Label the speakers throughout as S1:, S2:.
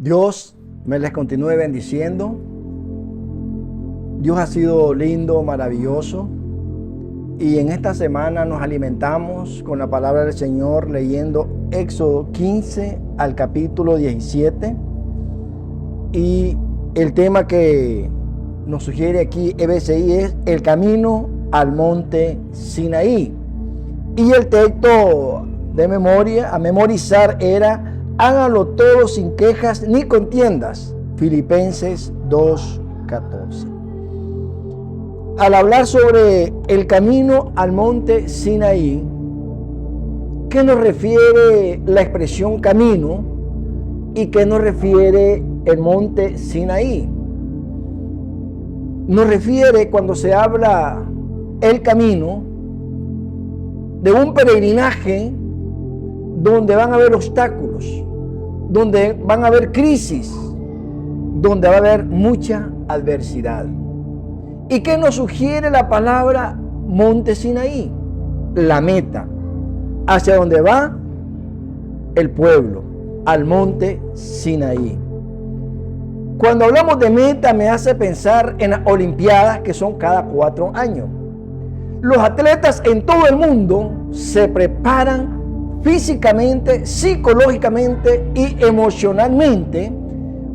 S1: Dios me les continúe bendiciendo. Dios ha sido lindo, maravilloso. Y en esta semana nos alimentamos con la palabra del Señor leyendo Éxodo 15 al capítulo 17. Y el tema que nos sugiere aquí EBCI es el camino al monte Sinaí. Y el texto de memoria, a memorizar era: háganlo todo sin quejas ni contiendas. Filipenses 2:14. Al hablar sobre el camino al monte Sinaí, ¿qué nos refiere la expresión camino y qué nos refiere el monte Sinaí? Nos refiere, cuando se habla el camino, de un peregrinaje donde van a haber obstáculos, donde van a haber crisis, donde va a haber mucha adversidad. ¿Y qué nos sugiere la palabra monte Sinaí? La meta, hacia donde va el pueblo, al monte Sinaí. Cuando hablamos de meta, me hace pensar en las Olimpiadas, que son cada 4 años. Los atletas en todo el mundo se preparan físicamente, psicológicamente y emocionalmente,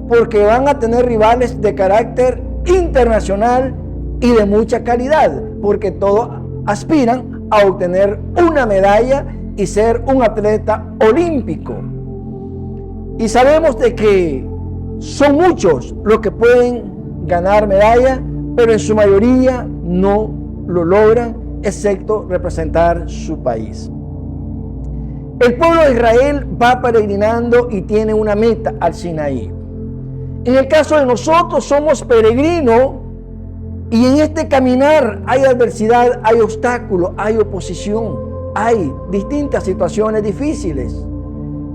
S1: porque van a tener rivales de carácter internacional y de mucha calidad, porque todos aspiran a obtener una medalla y ser un atleta olímpico. Y sabemos de que son muchos los que pueden ganar medallas, pero en su mayoría no lo logran, excepto representar su país. El pueblo de Israel va peregrinando y tiene una meta al Sinaí. En el caso de nosotros, somos peregrinos, y en este caminar hay adversidad, hay obstáculos, hay oposición, hay distintas situaciones difíciles.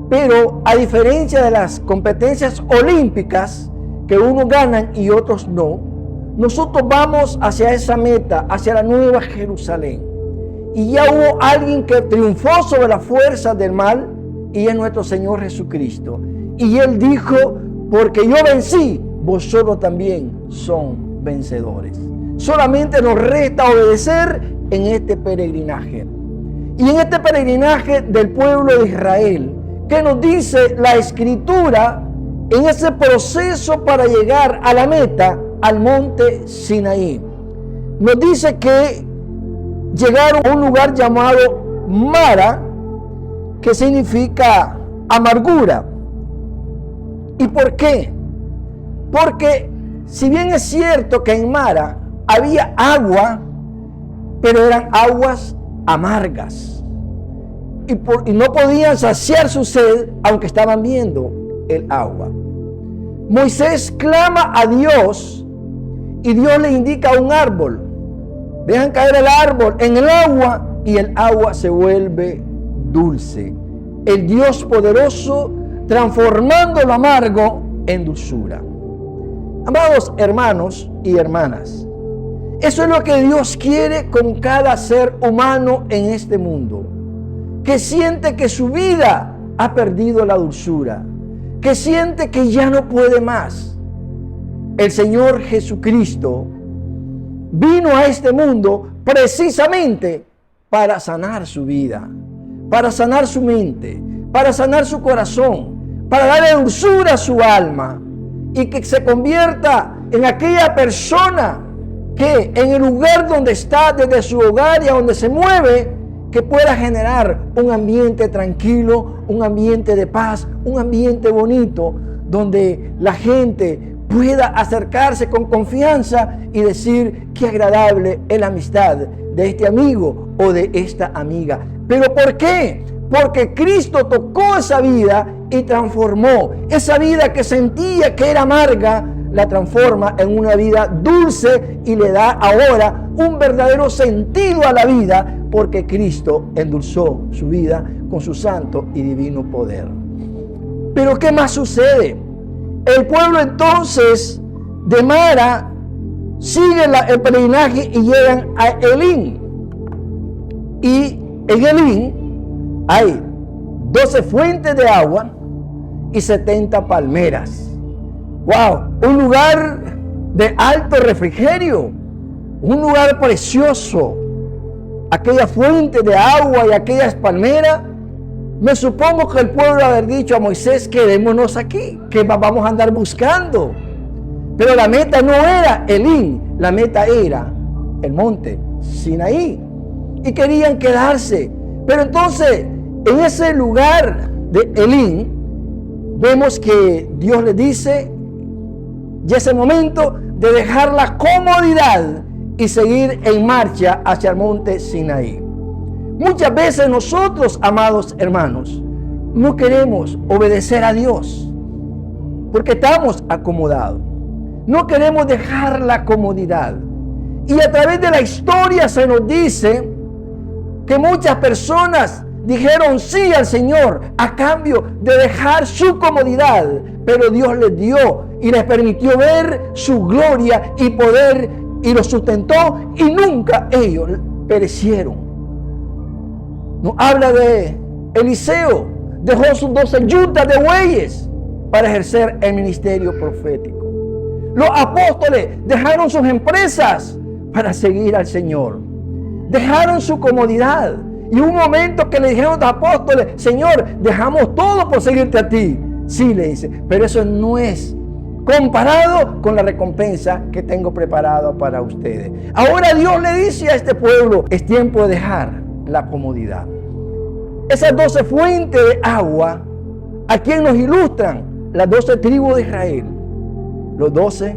S1: Pero a diferencia de las competencias olímpicas, que unos ganan y otros no, nosotros vamos hacia esa meta, hacia la nueva Jerusalén. Y ya hubo alguien que triunfó sobre las fuerzas del mal, y es nuestro Señor Jesucristo. Y Él dijo: porque yo vencí, vosotros también son vencedores. Solamente nos resta obedecer en este peregrinaje. Y en este peregrinaje del pueblo de Israel, ¿qué nos dice la Escritura en ese proceso para llegar a la meta, al monte Sinaí? Nos dice que llegaron a un lugar llamado Mara, que significa amargura. ¿Y por qué? Porque si bien es cierto que en Mara había agua, pero eran aguas amargas. Y no podían saciar su sed, aunque estaban viendo el agua. Moisés clama a Dios y Dios le indica un árbol. Dejan caer el árbol en el agua y el agua se vuelve dulce. El Dios poderoso transformando lo amargo en dulzura. Amados hermanos y hermanas, eso es lo que Dios quiere con cada ser humano en este mundo, que siente que su vida ha perdido la dulzura, que siente que ya no puede más. El Señor Jesucristo vino a este mundo precisamente para sanar su vida, para sanar su mente, para sanar su corazón, para darle dulzura a su alma, y que se convierta en aquella persona que en el lugar donde está, desde su hogar y a donde se mueve, que pueda generar un ambiente tranquilo, un ambiente de paz, un ambiente bonito, donde la gente pueda acercarse con confianza y decir: qué agradable es la amistad de este amigo o de esta amiga. ¿Pero por qué? Porque Cristo tocó esa vida y transformó esa vida que sentía que era amarga, la transforma en una vida dulce y le da ahora un verdadero sentido a la vida, porque Cristo endulzó su vida con su santo y divino poder. Pero ¿qué más sucede? El pueblo entonces de Mara sigue el peregrinaje y llegan a Elim. Y en Elim hay 12 fuentes de agua y 70 palmeras. ¡Wow! Un lugar de alto refrigerio, un lugar precioso. Aquella fuente de agua y aquellas palmeras. Me supongo que el pueblo haber dicho a Moisés: quedémonos aquí, que vamos a andar buscando. Pero la meta no era Elim, la meta era el monte Sinaí. Y querían quedarse. Pero entonces, en ese lugar de Elim, vemos que Dios les dice, ya es el momento de dejar la comodidad y seguir en marcha hacia el monte Sinaí. Muchas veces nosotros, amados hermanos, no queremos obedecer a Dios porque estamos acomodados. No queremos dejar la comodidad. Y a través de la historia se nos dice que muchas personas dijeron sí al Señor a cambio de dejar su comodidad, pero Dios les dio y les permitió ver su gloria y poder, y los sustentó, y nunca ellos perecieron. Nos habla de Eliseo, dejó sus 12 yuntas de bueyes para ejercer el ministerio profético. Los apóstoles dejaron sus empresas para seguir al Señor. Dejaron su comodidad. Y un momento que le dijeron a los apóstoles: Señor, dejamos todo por seguirte a ti. Sí, le dice, pero eso no es comparado con la recompensa que tengo preparado para ustedes. Ahora Dios le dice a este pueblo: es tiempo de dejar la comodidad. Esas 12 fuentes de agua, ¿a quién nos ilustran? Las 12 tribus de Israel. Los 12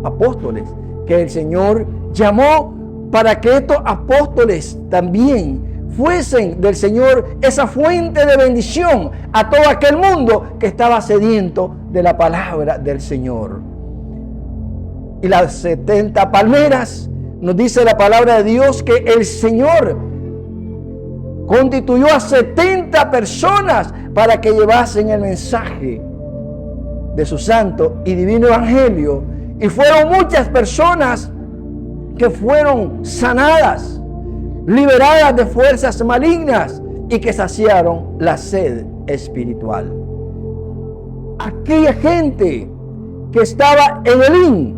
S1: apóstoles que el Señor llamó para que estos apóstoles también fuesen del Señor esa fuente de bendición a todo aquel mundo que estaba sediento de la palabra del Señor. Y las 70 palmeras, nos dice la palabra de Dios que el Señor constituyó a 70 personas para que llevasen el mensaje de su santo y divino evangelio. Y fueron muchas personas que fueron sanadas, liberadas de fuerzas malignas y que saciaron la sed espiritual. Aquella gente que estaba en Elim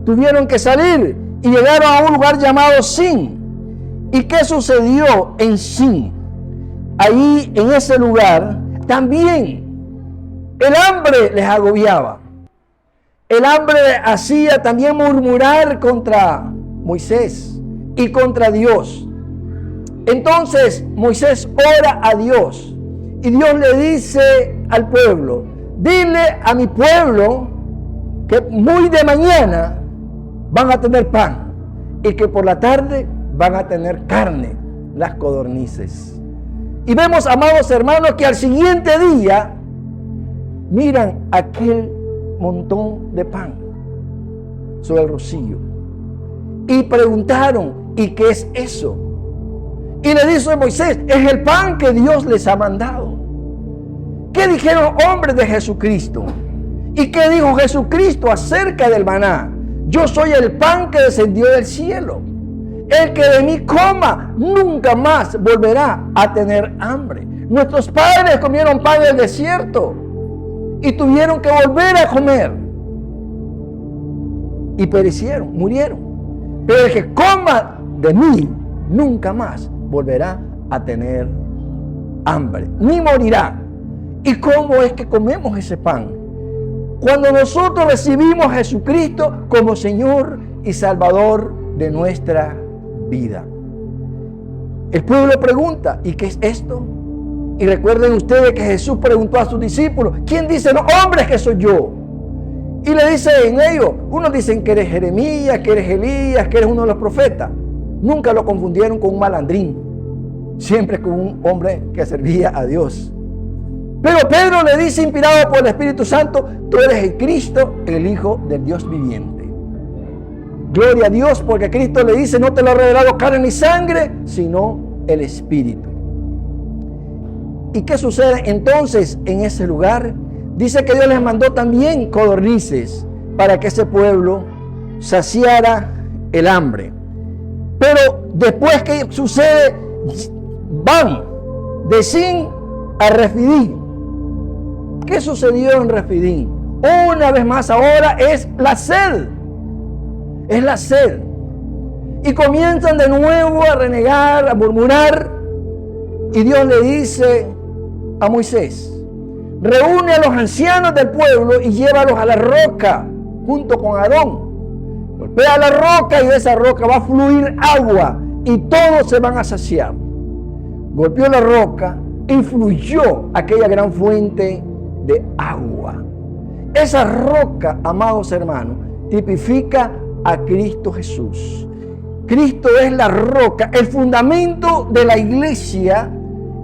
S1: tuvieron que salir y llegaron a un lugar llamado Sin. ¿Y qué sucedió en Sin? Ahí en ese lugar también el hambre les agobiaba. El hambre hacía también murmurar contra Moisés y contra Dios. Entonces Moisés ora a Dios y Dios le dice al pueblo: dile a mi pueblo que muy de mañana van a tener pan y que por la tarde van a tener carne, las codornices. Y vemos, amados hermanos, que al siguiente día miran aquel montón de pan sobre el rocío y preguntaron: ¿y qué es eso? Y le dice Moisés: es el pan que Dios les ha mandado. ¿Qué dijeron hombres de Jesucristo? ¿Y qué dijo Jesucristo acerca del maná? Yo soy el pan que descendió del cielo. El que de mí coma nunca más volverá a tener hambre. Nuestros padres comieron pan del desierto y tuvieron que volver a comer y perecieron, murieron. Pero el que coma de mí nunca más volverá a tener hambre, ni morirá. ¿Y cómo es que comemos ese pan? Cuando nosotros recibimos a Jesucristo como Señor y Salvador de nuestra vida. El pueblo pregunta: ¿y qué es esto? Y recuerden ustedes que Jesús preguntó a sus discípulos: ¿quién dicen los hombres que soy yo? Y le dicen ellos, unos dicen que eres Jeremías, que eres Elías, que eres uno de los profetas. Nunca lo confundieron con un malandrín, siempre con un hombre que servía a Dios. Pero Pedro le dice, inspirado por el Espíritu Santo: tú eres el Cristo, el Hijo del Dios viviente. Gloria a Dios, porque Cristo le dice: no te lo ha revelado carne ni sangre, sino el Espíritu. ¿Y qué sucede entonces en ese lugar? Dice que Dios les mandó también codornices para que ese pueblo saciara el hambre. Pero después que sucede, van de Sin a Refidim. ¿Qué sucedió en Refidim? Una vez más ahora es la sed. Es la sed. Y comienzan de nuevo a renegar, a murmurar. Y Dios le dice a Moisés: reúne a los ancianos del pueblo y llévalos a la roca junto con Aarón. Golpea la roca y de esa roca va a fluir agua y todos se van a saciar. Golpeó la roca y fluyó aquella gran fuente de agua. Esa roca, amados hermanos, tipifica a Cristo Jesús. Cristo es la roca, el fundamento de la iglesia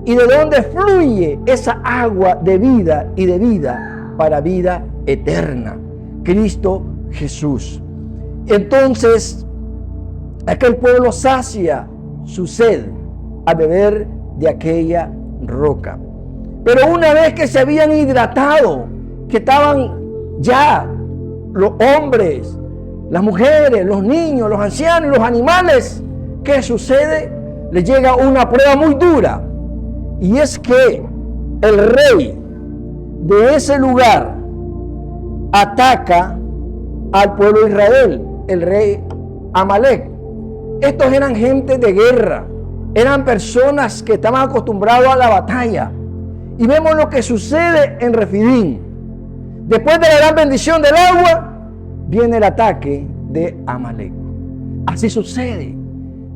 S1: y de donde fluye esa agua de vida y de vida para vida eterna. Cristo Jesús. Entonces, aquel pueblo sacia su sed a beber de aquella roca. Pero una vez que se habían hidratado, que estaban ya los hombres, las mujeres, los niños, los ancianos y los animales, ¿qué sucede? Les llega una prueba muy dura. Y es que el rey de ese lugar ataca al pueblo de Israel, el rey Amalek. Estos eran gente de guerra, eran personas que estaban acostumbrados a la batalla. Y vemos lo que sucede en Refidim. Después de la gran bendición del agua, viene el ataque de Amalek. Así sucede.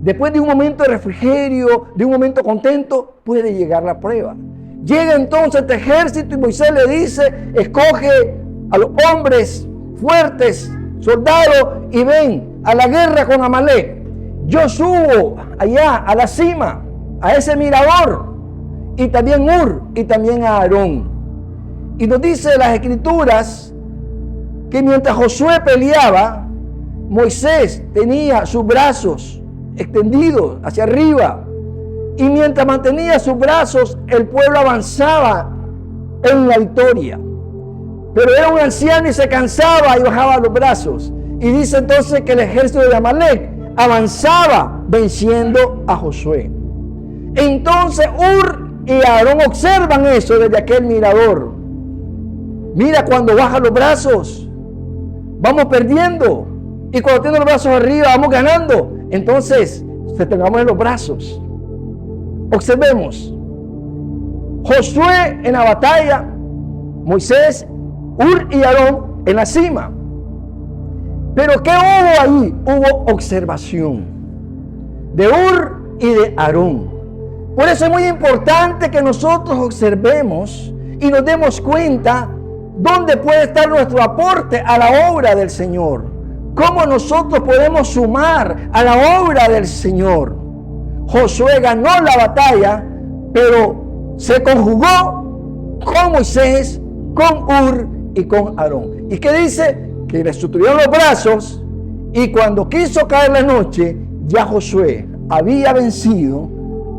S1: Después de un momento de refrigerio, de un momento contento, puede llegar la prueba. Llega entonces este ejército y Moisés le dice: escoge a los hombres fuertes, soldados, y ven a la guerra con Amalek. Yo subo allá a la cima, a ese mirador, y también Hur, y también a Aarón. Y nos dice las Escrituras que mientras Josué peleaba, Moisés tenía sus brazos extendidos hacia arriba, y mientras mantenía sus brazos, el pueblo avanzaba en la victoria. Pero era un anciano y se cansaba y bajaba los brazos. Y dice entonces que el ejército de Amalek avanzaba venciendo a Josué. Entonces Hur y Aarón observan eso desde aquel mirador. Mira, cuando baja los brazos, vamos perdiendo. Y cuando tiene los brazos arriba, vamos ganando. Entonces, tengamos en los brazos. Observemos. Josué en la batalla, Moisés, Hur y Aarón en la cima. Pero ¿qué hubo ahí? Hubo observación de Hur y de Aarón. Por eso es muy importante que nosotros observemos y nos demos cuenta dónde puede estar nuestro aporte a la obra del Señor. Cómo nosotros podemos sumar a la obra del Señor. Josué ganó la batalla, pero se conjugó con Moisés, con Hur y con Aarón. ¿Y qué dice? Que le sostuvieron los brazos, y cuando quiso caer la noche, ya Josué había vencido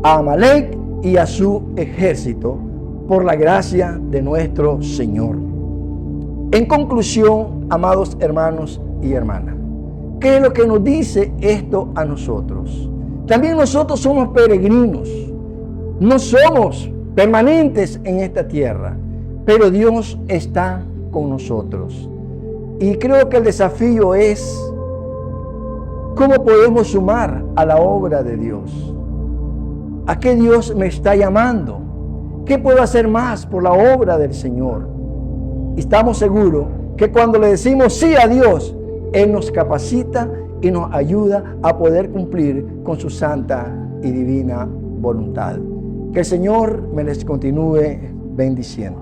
S1: a Amalek y a su ejército por la gracia de nuestro Señor. En conclusión, amados hermanos y hermanas, ¿qué es lo que nos dice esto a nosotros? También nosotros somos peregrinos, no somos permanentes en esta tierra, pero Dios está con nosotros. Y creo que el desafío es cómo podemos sumar a la obra de Dios. ¿A qué Dios me está llamando? ¿Qué puedo hacer más por la obra del Señor? Y estamos seguros que cuando le decimos sí a Dios, Él nos capacita y nos ayuda a poder cumplir con su santa y divina voluntad. Que el Señor me les continúe bendiciendo.